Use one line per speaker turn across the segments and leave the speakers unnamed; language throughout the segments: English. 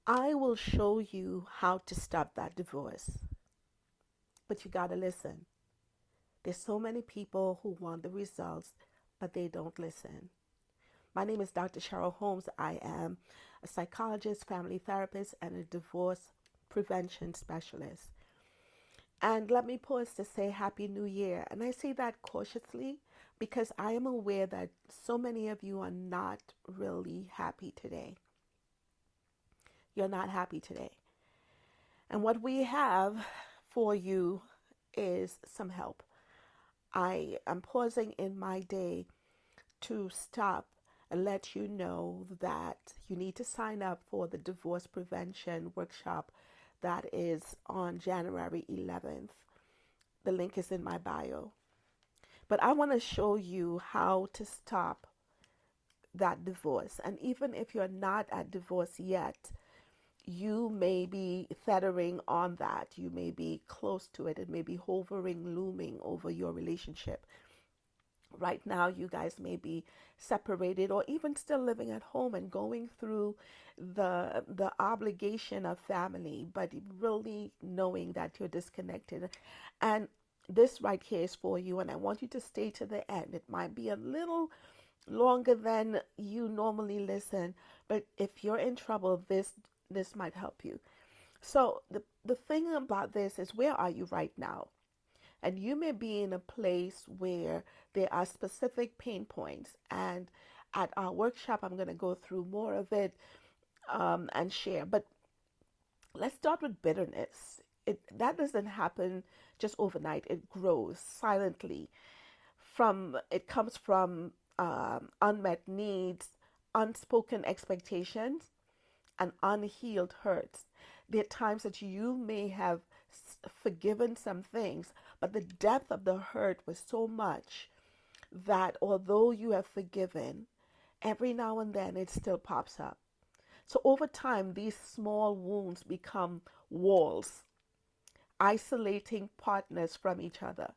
I will show you how to stop that divorce, but you got to listen. There's so many people who want the results, but they don't listen. My name is Dr. Cheryl Holmes. I am a psychologist, family therapist, and a divorce prevention specialist. And let me pause to say Happy New Year. And I say that cautiously because I am aware that so many of you are not really happy today. You're not happy today. And what we have for you is some help. I am pausing in my day to stop and let you know that you need to sign up for the divorce prevention workshop that is on January 11th. The link is in my bio. But I want to show you how to stop that divorce. And even if you're not at divorce yet, you may be feathering on that. You may be close to it. It may be hovering, looming over your relationship. Right now, you guys may be separated or even still living at home and going through the obligation of family, but really knowing that you're disconnected. And this right here is for you, and I want you to stay to the end. It might be a little longer than you normally listen, but if you're in trouble, this might help you. So the thing about this is, where are you right now? And you may be in a place where there are specific pain points. And at our workshop, I'm going to go through more of it and share. But let's start with bitterness. That doesn't happen just overnight. It grows silently. It comes from unmet needs, unspoken expectations, and unhealed hurts. There are times that you may have forgiven some things, but the depth of the hurt was so much that although you have forgiven, every now and then it still pops up. So over time, these small wounds become walls, isolating partners from each other.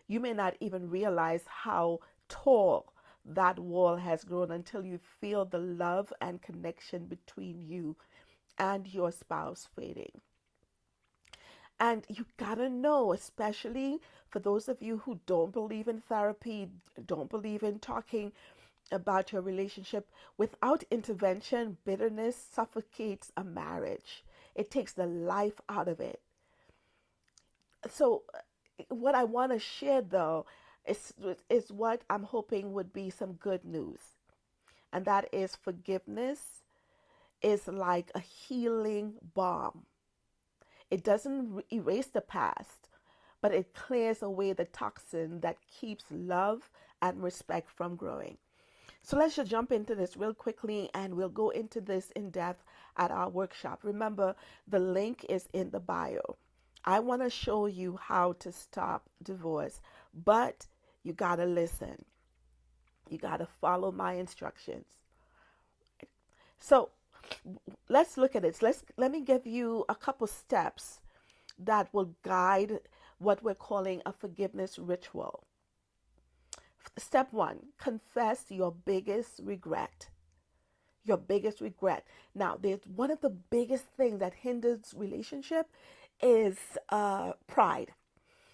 You may not even realize how tall that wall has grown until you feel the love and connection between you and your spouse fading. And you gotta know, especially for those of you who don't believe in therapy, don't believe in talking about your relationship, without intervention, bitterness suffocates a marriage. It takes the life out of it. So, what I want to share though is what I'm hoping would be some good news, and that is forgiveness is like a healing balm. It doesn't erase the past, but it clears away the toxin that keeps love and respect from growing. So let's just jump into this real quickly and we'll go into this in depth at our workshop. Remember, the link is in the bio. I want to show you how to stop divorce, but you got to listen. You got to follow my instructions. So let's look at it. Let me give you a couple steps that will guide what we're calling a forgiveness ritual. Step one, confess your biggest regret. Your biggest regret. Now, there's one of the biggest things that hinders relationship is pride.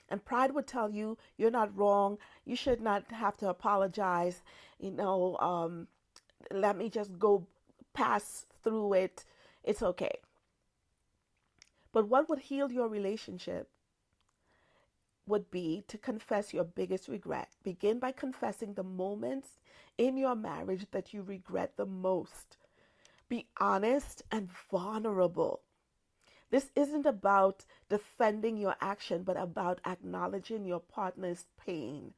And pride would tell you you're not wrong. You should not have to apologize. You know, let me just go pass through it. It's okay. But what would heal your relationship would be to confess your biggest regret. Begin by confessing the moments in your marriage that you regret the most. Be honest and vulnerable. This isn't about defending your action, but about acknowledging your partner's pain.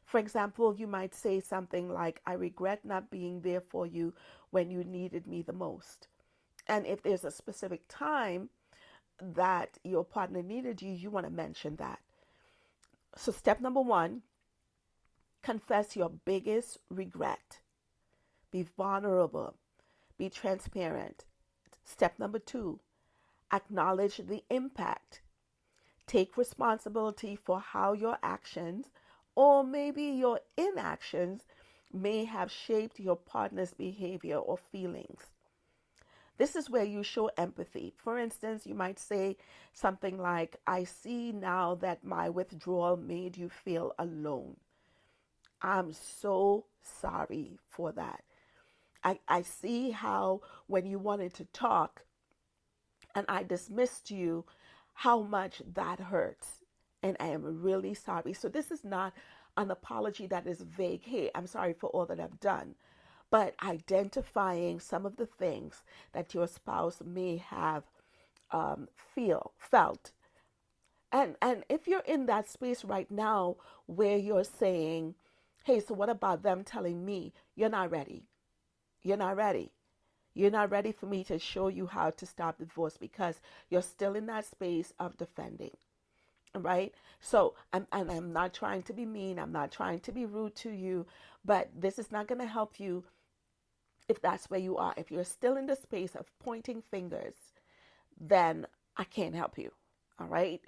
For example, you might say something like, I regret not being there for you when you needed me the most. And if there's a specific time that your partner needed you, you want to mention that. So, step number one, confess your biggest regret. Be vulnerable. Be transparent. Step number two, acknowledge the impact. Take responsibility for how your actions or maybe your inactions may have shaped your partner's behavior or feelings. This is where you show empathy. For instance, you might say something like, I see now that my withdrawal made you feel alone. I'm so sorry for that. I see how when you wanted to talk and I dismissed you, how much that hurts. And I am really sorry. So this is not an apology that is vague. Hey, I'm sorry for all that I've done. But identifying some of the things that your spouse may have felt. And if you're in that space right now where you're saying, hey, so what about them telling me you're not ready? You're not ready. You're not ready for me to show you how to stop divorce because you're still in that space of defending, right? So I'm not trying to be mean. I'm not trying to be rude to you, but this is not going to help you if that's where you are. If you're still in the space of pointing fingers, then I can't help you. All right?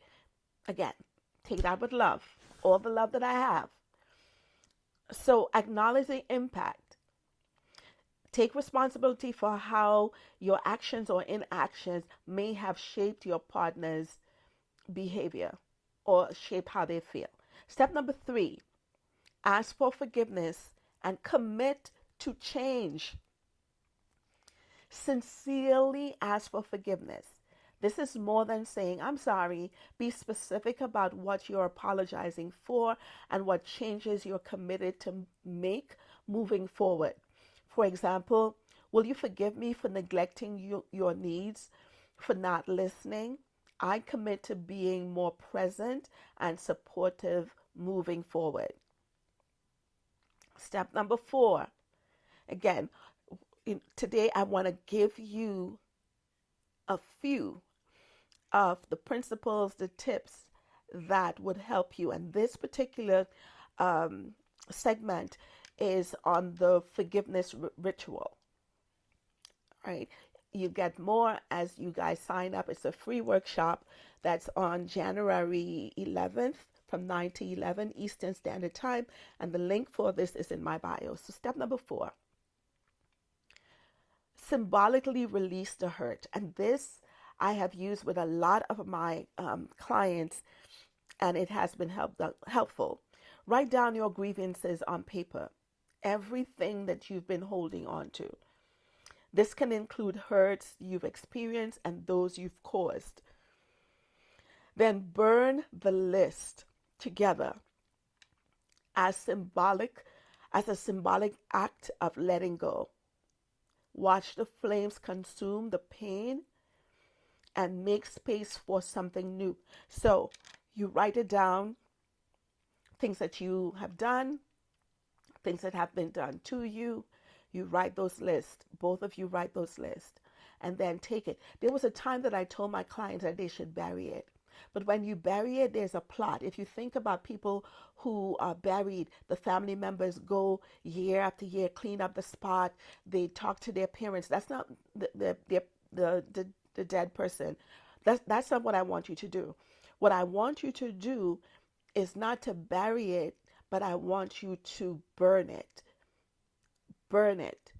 Again, take that with love, all the love that I have. So acknowledge the impact. Take responsibility for how your actions or inactions may have shaped your partner's behavior or shape how they feel. Step number 3, ask for forgiveness and commit to change. Sincerely ask for forgiveness. This is more than saying, I'm sorry. Be specific about what you're apologizing for and what changes you're committed to make moving forward. For example, will you forgive me for neglecting your needs, for not listening? I commit to being more present and supportive moving forward. Step number 4. Again, today I want to give you a few of the principles, the tips that would help you. And this particular segment is on the forgiveness ritual, right? You get more as you guys sign up. It's a free workshop that's on January 11th from 9 to 11 Eastern Standard Time. And the link for this is in my bio. So step number 4, symbolically release the hurt. And this I have used with a lot of my clients, and it has been helpful. Write down your grievances on paper, everything that you've been holding on to. This can include hurts you've experienced and those you've caused. Then burn the list together as a symbolic act of letting go. Watch the flames consume the pain and make space for something new. So you write it down, things that you have done, things that have been done to you. You write those lists. Both of you write those lists and then take it. There was a time that I told my clients that they should bury it. But when you bury it, there's a plot. If you think about people who are buried, the family members go year after year, clean up the spot. They talk to their parents. That's not the dead person. That's not what I want you to do. What I want you to do is not to bury it, but I want you to burn it. Burn it.